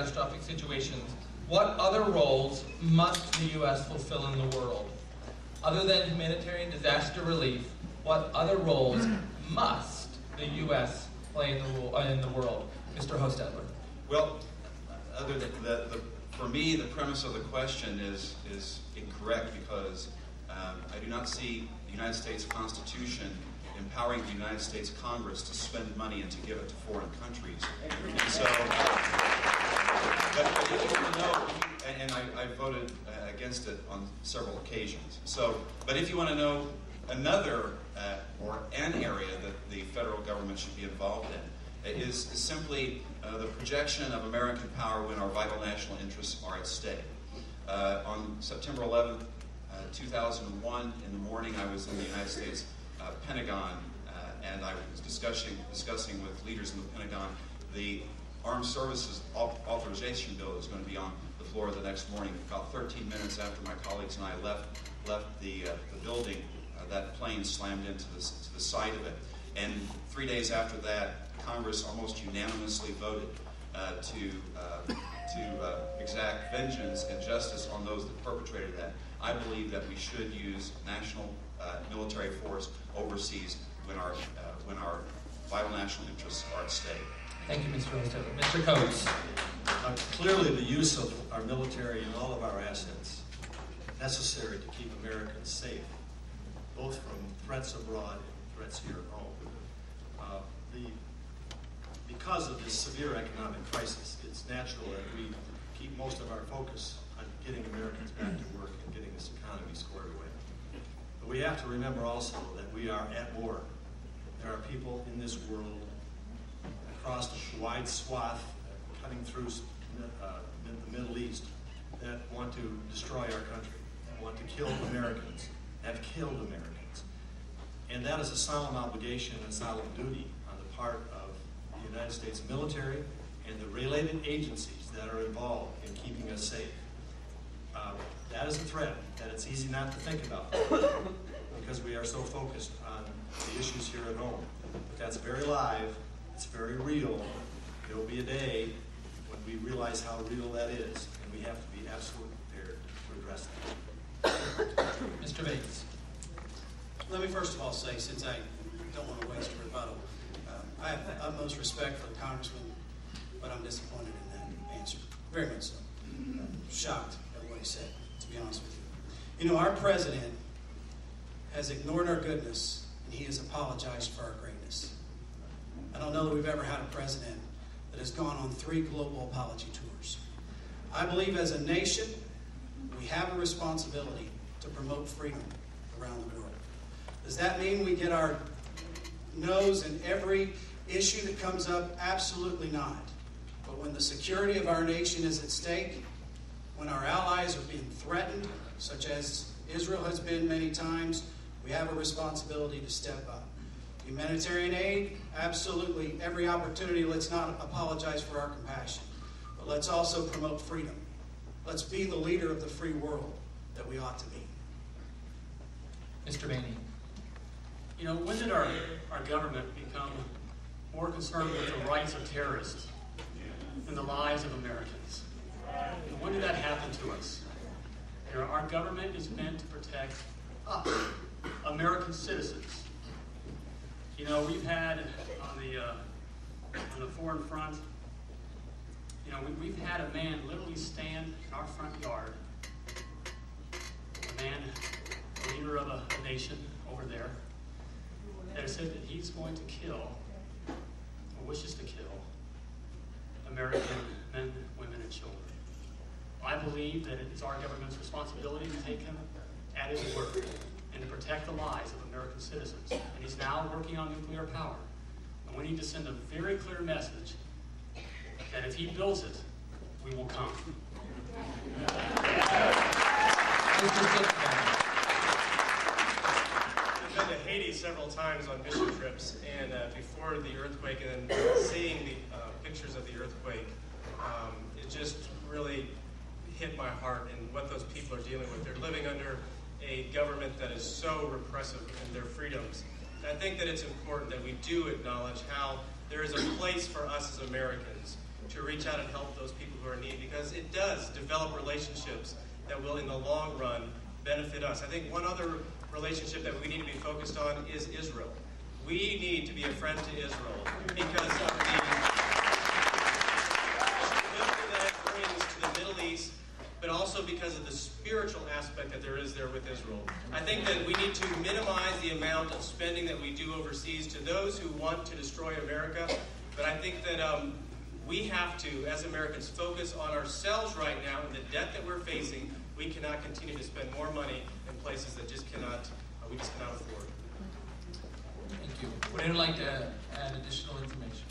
catastrophic situations, what other roles must the U.S. fulfill in the world? Other than humanitarian disaster relief, what other roles must the U.S. play in the world? Mr. Hostetler. Well, other than for me, the premise of the question is incorrect, because I do not see the United States Constitution empowering the United States Congress to spend money and to give it to foreign countries. And so, but if you want to know, and I voted against it on several occasions. So, but if you want to know another or an area that the federal government should be involved in, is simply the projection of American power when our vital national interests are at stake. On September 11th, 2001, in the morning, I was in the United States Pentagon, and I was discussing with leaders in the Pentagon the Armed Services Authorization Bill that was going to be on the floor the next morning. About 13 minutes after my colleagues and I left the building, that plane slammed into the side of it. And 3 days after that, Congress almost unanimously voted to exact vengeance and justice on those that perpetrated that. I believe that we should use national military force overseas when our vital national interests are at stake. Thank you, Mr. Hostetler. Mr. Coates. Clearly, the use of our military and all of our assets necessary to keep Americans safe, both from threats abroad and threats here at home. Because of this severe economic crisis, it's natural that we keep most of our focus on getting Americans back to work and getting this economy squared away. But we have to remember also that we are at war. There are people in this world across the wide swath, cutting through the Middle East, that want to destroy our country, that want to kill Americans, have killed Americans. And that is a solemn obligation and solemn duty on the part of the United States military and the related agencies that are involved in keeping us safe. That is a threat that it's easy not to think about because we are so focused on the issues here at home. But that's very live, it's very real. There will be a day when we realize how real that is, and we have to be absolutely prepared to address that. Mr. Bates. Let me first of all say, since I don't want to waste a rebuttal, I have the utmost respect for the Congressman, but I'm disappointed in that answer. Very much so. Shocked at what he said, to be honest with you. You know, our president has ignored our goodness, and he has apologized for our greatness. I don't know that we've ever had a president that has gone on 3 global apology tours. I believe as a nation, we have a responsibility to promote freedom around the world. Does that mean we get our nose in every issue that comes up? Absolutely not. But when the security of our nation is at stake, when our allies are being threatened, such as Israel has been many times, we have a responsibility to step up. Humanitarian aid, absolutely. Every opportunity, let's not apologize for our compassion. But let's also promote freedom. Let's be the leader of the free world that we ought to be. Mr. Maney. You know, when did our government become more concerned with the rights of terrorists than the lives of Americans? And when did that happen to us? You know, our government is meant to protect us, American citizens. You know, we've had on the foreign front, you know, we've had a man literally stand in our front yard, a man, the leader of a nation over there, that said that he's going to kill, or wishes to kill, American men, women, and children. I believe that it is our government's responsibility to take him at his word and to protect the lives of American citizens. And he's now working on nuclear power. And we need to send a very clear message that if he builds it, we will come. I've been to Haiti several times on mission trips, and before the earthquake and then seeing the pictures of the earthquake, it just really hit my heart and what those people are dealing with. They're living under a government that is so repressive in their freedoms. And I think that it's important that we do acknowledge how there is a place for us as Americans to reach reach out and help those people who are in need, because it does develop relationships that will, in the long run, benefit us. I think one other relationship that we need to be focused on is Israel. We need to be a friend to Israel because of the stability that it brings to the Middle East, but also because of the spiritual aspect that there is there with Israel. I think that we need to minimize the amount of spending that we do overseas to those who want to destroy America, but I think that we have to, as Americans, focus on ourselves right now and the debt that we're facing. We cannot continue to spend more money in places that we just cannot afford. Thank you. Would anyone like to add additional information?